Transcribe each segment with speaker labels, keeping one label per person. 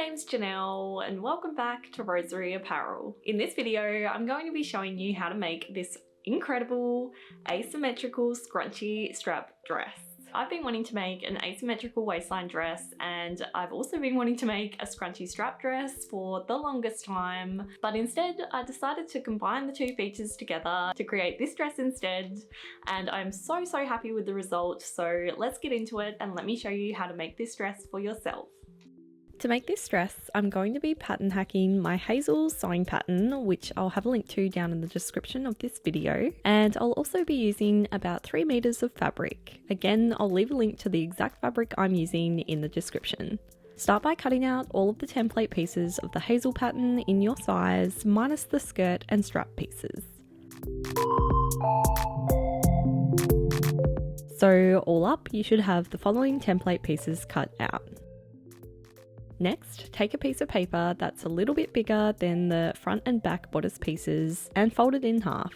Speaker 1: name's Janelle and welcome back to Rosery Apparel. In this video, I'm going to be showing you how to make this incredible asymmetrical scrunchy strap dress. I've been wanting to make an asymmetrical waistline dress, and I've also been wanting to make a scrunchy strap dress for the longest time, but instead I decided to combine the two features together to create this dress instead, and I'm so happy with the result. So let's get into it and let me show you how to make this dress for yourself. To make this dress, I'm going to be pattern hacking my Hazel sewing pattern, which I'll have a link to down in the description of this video. And I'll also be using about 3 meters of fabric. Again, I'll leave a link to the exact fabric I'm using in the description. Start by cutting out all of the template pieces of the Hazel pattern in your size, minus the skirt and strap pieces. So all up, you should have the following template pieces cut out. Next, take a piece of paper that's a little bit bigger than the front and back bodice pieces and fold it in half.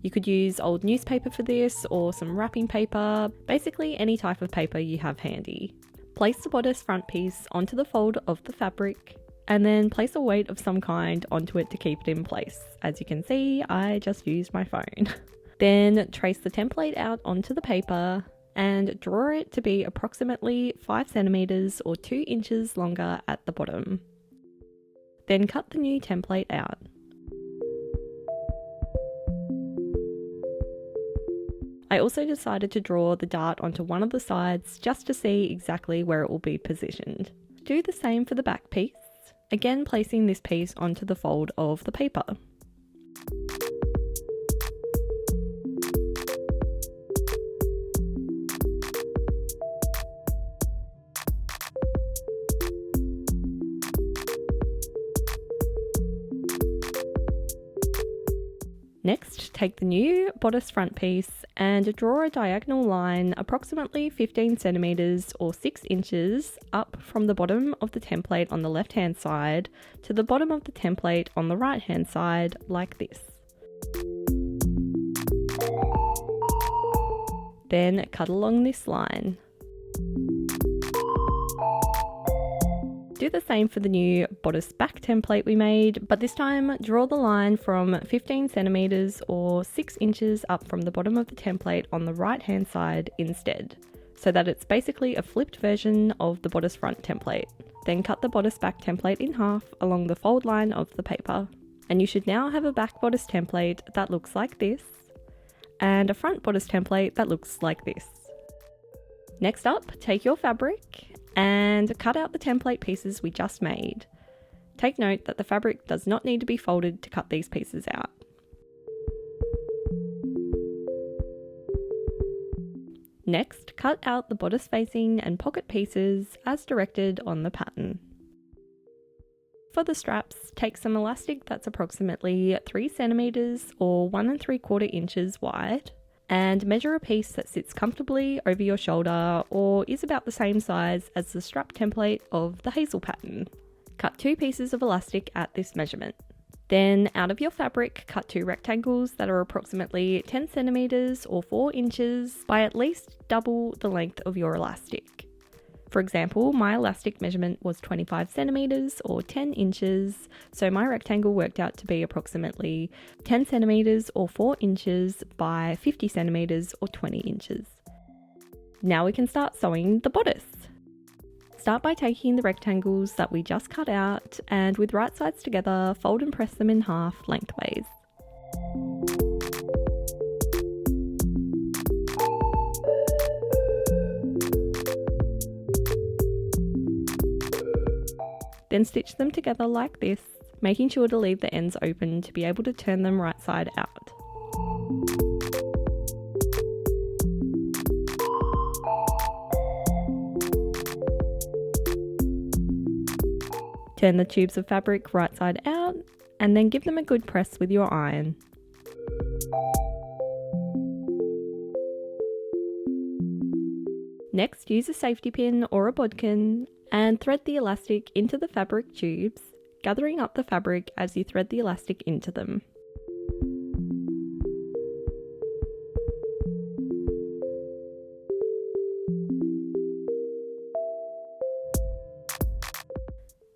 Speaker 1: You could use old newspaper for this or some wrapping paper, basically any type of paper you have handy. Place the bodice front piece onto the fold of the fabric and then place a weight of some kind onto it to keep it in place. As you can see, I just used my phone. Then trace the template out onto the paper and draw it to be approximately 5 centimeters or 2 inches longer at the bottom. Then cut the new template out. I also decided to draw the dart onto one of the sides just to see exactly where it will be positioned. Do the same for the back piece, again placing this piece onto the fold of the paper. Next, take the new bodice front piece and draw a diagonal line approximately 15 centimeters or 6 inches up from the bottom of the template on the left hand side to the bottom of the template on the right hand side, like this. Then cut along this line. Do the same for the new bodice back template we made, but this time draw the line from 15 centimeters or 6 inches up from the bottom of the template on the right hand side instead, so that it's basically a flipped version of the bodice front template. Then cut the bodice back template in half along the fold line of the paper. And you should now have a back bodice template that looks like this, and a front bodice template that looks like this. Next up, take your fabric and cut out the template pieces we just made. Take note that the fabric does not need to be folded to cut these pieces out. Next, cut out the bodice facing and pocket pieces as directed on the pattern. For the straps, take some elastic that's approximately 3 centimeters or 1 3/4 inches wide, and measure a piece that sits comfortably over your shoulder or is about the same size as the strap template of the Hazel pattern. Cut 2 pieces of elastic at this measurement. Then out of your fabric, cut 2 rectangles that are approximately 10 centimeters or 4 inches by at least double the length of your elastic. For example, my elastic measurement was 25 centimeters or 10 inches, so my rectangle worked out to be approximately 10 centimeters or 4 inches by 50 centimeters or 20 inches. Now we can start sewing the bodice. Start by taking the rectangles that we just cut out and with right sides together, fold and press them in half lengthways. Then stitch them together like this, making sure to leave the ends open to be able to turn them right side out. Turn the tubes of fabric right side out and then give them a good press with your iron. Next, use a safety pin or a bodkin and thread the elastic into the fabric tubes, gathering up the fabric as you thread the elastic into them.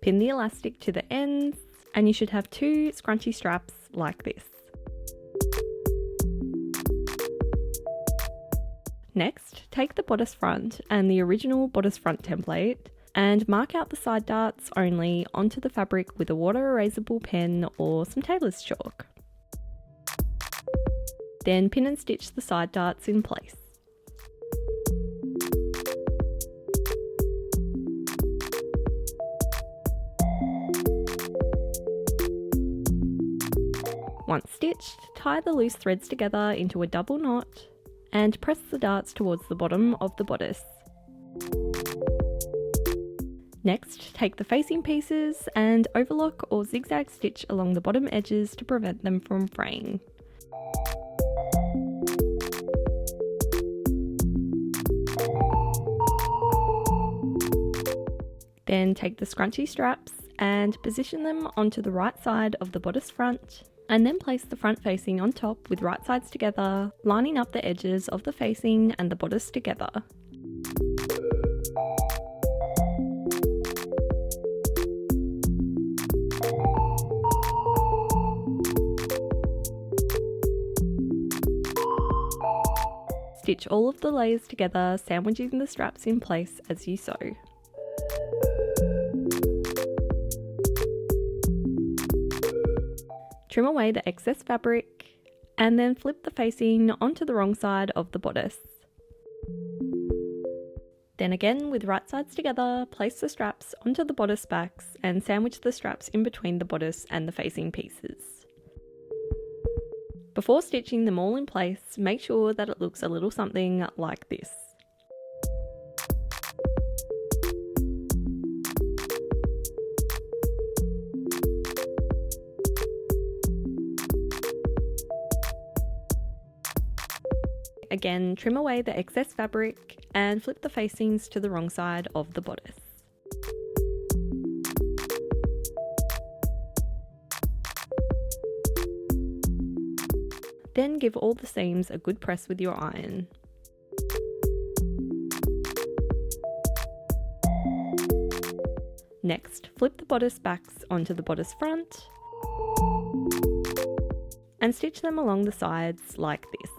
Speaker 1: Pin the elastic to the ends, and you should have 2 scrunchy straps like this. Next, take the bodice front and the original bodice front template and mark out the side darts only onto the fabric with a water erasable pen or some tailor's chalk. Then pin and stitch the side darts in place. Once stitched, tie the loose threads together into a double knot and press the darts towards the bottom of the bodice. Next, take the facing pieces and overlock or zigzag stitch along the bottom edges to prevent them from fraying. Then take the scrunchie straps and position them onto the right side of the bodice front, and then place the front facing on top with right sides together, lining up the edges of the facing and the bodice together. Stitch all of the layers together, sandwiching the straps in place as you sew. Trim away the excess fabric and then flip the facing onto the wrong side of the bodice. Then again, with right sides together, place the straps onto the bodice backs and sandwich the straps in between the bodice and the facing pieces. Before stitching them all in place, make sure that it looks a little something like this. Again, trim away the excess fabric and flip the facings to the wrong side of the bodice. Then give all the seams a good press with your iron. Next, flip the bodice backs onto the bodice front and stitch them along the sides like this.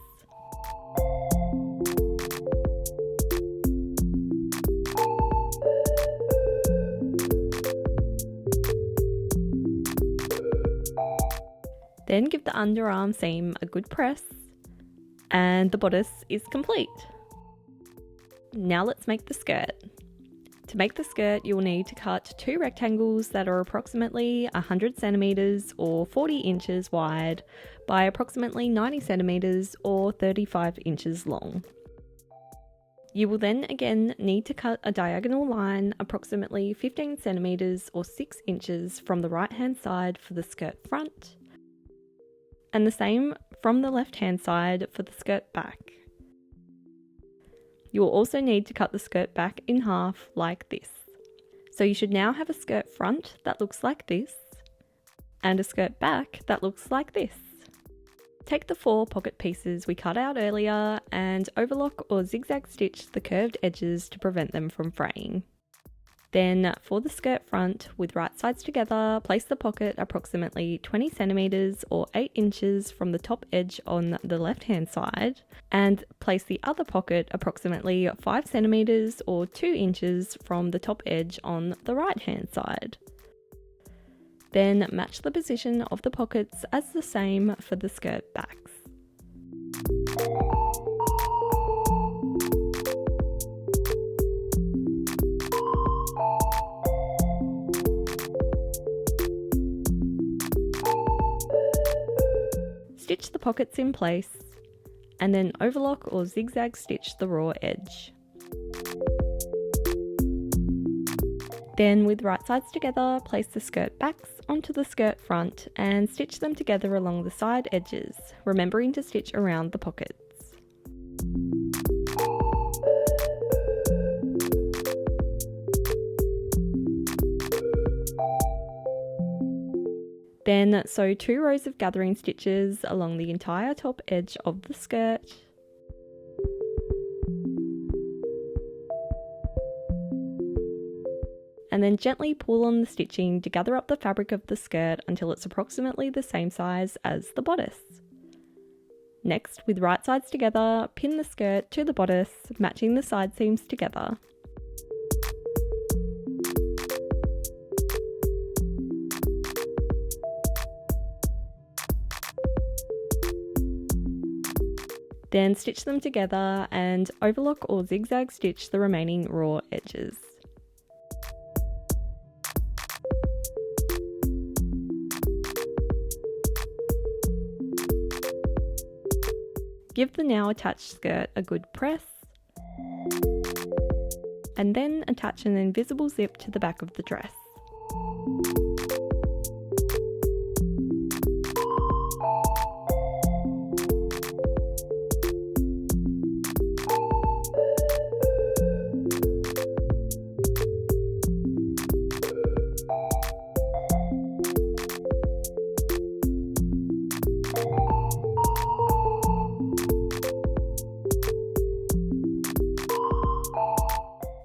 Speaker 1: Then give the underarm seam a good press, and the bodice is complete. Now let's make the skirt. To make the skirt, you will need to cut 2 rectangles that are approximately 100 centimeters or 40 inches wide by approximately 90 centimeters or 35 inches long. You will then again need to cut a diagonal line approximately 15 centimeters or 6 inches from the right hand side for the skirt front, and the same from the left hand side for the skirt back. You will also need to cut the skirt back in half like this. So you should now have a skirt front that looks like this, and a skirt back that looks like this. Take the 4 pocket pieces we cut out earlier and overlock or zigzag stitch the curved edges to prevent them from fraying. Then for the skirt front, with right sides together, place the pocket approximately 20 centimeters or 8 inches from the top edge on the left hand side, and place the other pocket approximately 5 centimeters or 2 inches from the top edge on the right hand side. Then match the position of the pockets as the same for the skirt backs. Stitch the pockets in place and then overlock or zigzag stitch the raw edge. Then with right sides together, place the skirt backs onto the skirt front and stitch them together along the side edges, remembering to stitch around the pockets. Then sew 2 rows of gathering stitches along the entire top edge of the skirt. and then gently pull on the stitching to gather up the fabric of the skirt until it's approximately the same size as the bodice. Next, with right sides together, pin the skirt to the bodice, matching the side seams together. Then stitch them together and overlock or zigzag stitch the remaining raw edges. Give the now attached skirt a good press, and then attach an invisible zip to the back of the dress.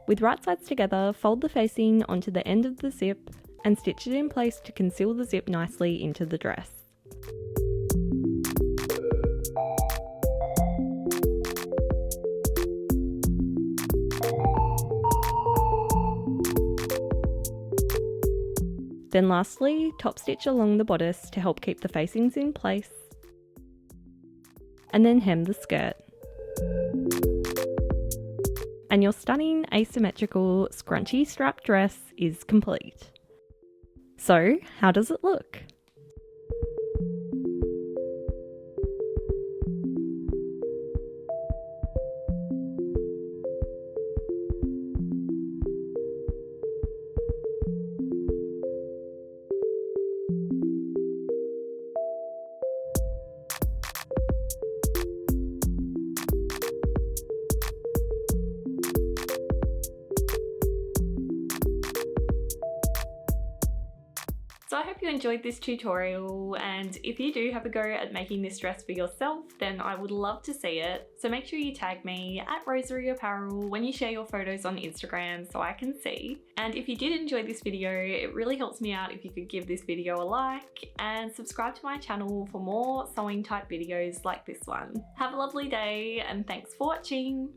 Speaker 1: With right sides together, fold the facing onto the end of the zip and stitch it in place to conceal the zip nicely into the dress. Then lastly, top stitch along the bodice to help keep the facings in place, and then hem the skirt. And your stunning asymmetrical scrunchy strap dress is complete. So, how does it look? So I hope you enjoyed this tutorial, and if you do have a go at making this dress for yourself, then I would love to see it. So make sure you tag me at Rosery Apparel when you share your photos on Instagram so I can see. And if you did enjoy this video, it really helps me out if you could give this video a like and subscribe to my channel for more sewing type videos like this one. Have a lovely day and thanks for watching.